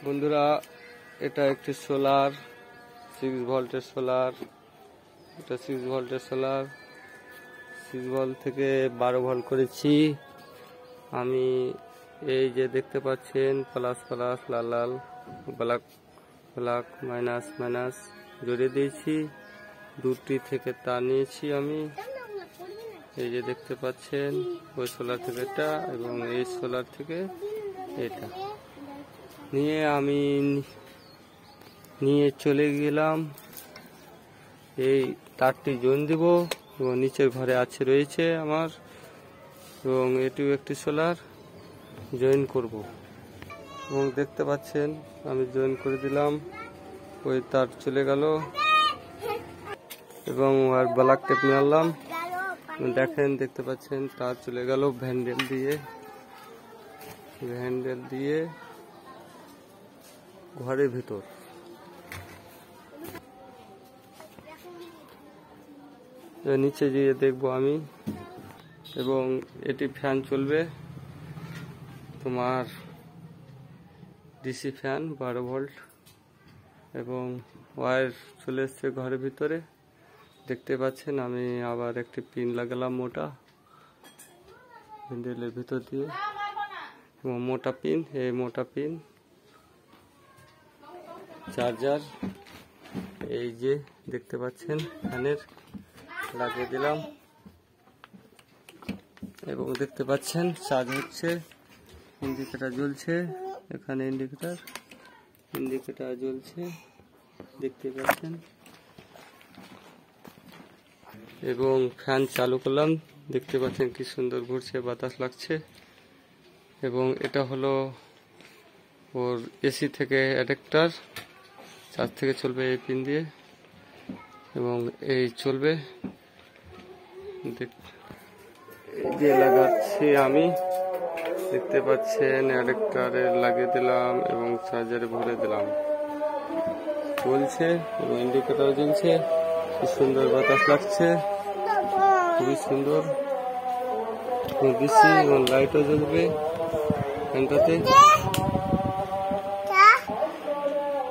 বন্ধুরা, এটা একটি সোলার 6 ভোল্টের সোলার। এটা 6 ভোল্টের সোলার। 6 ভোল্ট থেকে 12 ভোল্ট করেছি আমি। এই যে দেখতে পাচ্ছেন প্লাস প্লাস, লাল লাল, ব্ল্যাক ব্ল্যাক, মাইনাস মাইনাস জড়িয়ে দিয়েছি। দুটি থেকে তার নিয়েছি আমি। এই যে দেখতে পাচ্ছেন ওই সোলার থেকে এটা এবং এই সোলার থেকে এটা নিয়ে আমি চলে গেলাম। এই তারটি জয়েন দিব এবং নিচের ঘরে রয়েছে আমার, এবং এটিও একটি সোলার জয়েন করব। এবং দেখতে পাচ্ছেন আমি জয়েন করে দিলাম। ওই তার চলে গেল এবং আর ব্ল্যাক টেপ মারলাম। দেখতে পাচ্ছেন তার চলে গেল হ্যান্ডেল দিয়ে ঘরের ভিতর। নিচে গিয়ে দেখবো আমি। এবং এটি ফ্যান চলবে, তোমার ডিসি ফ্যান 12 ভোল্ট, এবং ওয়্যার চলে এসছে ঘরের ভিতরে। দেখতে পাচ্ছেন আমি আবার একটি পিন লাগালাম মোটা হ্যান্ডেলের ভিতর দিয়ে, এবং মোটা পিন, এই মোটা পিন চার্জার। এই যে দেখতে পাচ্ছেন ফ্যানের লাগিয়ে দিলাম, এবং দেখতে পাচ্ছেন চার্জ হচ্ছে। ইন্ডিকেটর জ্বলছে, এখানে ইন্ডিকেটর জ্বলছে দেখতে পাচ্ছেন। এবং ফ্যান চালু করলাম, দেখতে পাচ্ছেন কি সুন্দর ঘুরছে, বাতাস লাগছে। এবং এটা হলো ওর এসি থেকে অ্যাডাপ্টার, চার্জ থেকে চলবে এই পিন দিয়ে, এবং এই চলবে। যে লাগাচ্ছি আমি, দেখতে পাচ্ছেন অ্যাডাপ্টারে লাগিয়ে দিলাম এবং চার্জারে ভরে দিলাম, চলছে এবং ইন্ডিকেটর জ্বলছে। কি সুন্দর বাতাস লাগছে, খুবই সুন্দর দিচ্ছি। এবং লাইটও জ্বলবে ফ্যানটাতে,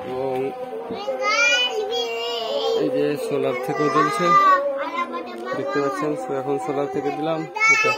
এবং এই যে সোলার থেকেও জ্বলছে দেখতে পাচ্ছেন। এখন সোলার থেকে দিলাম এটা।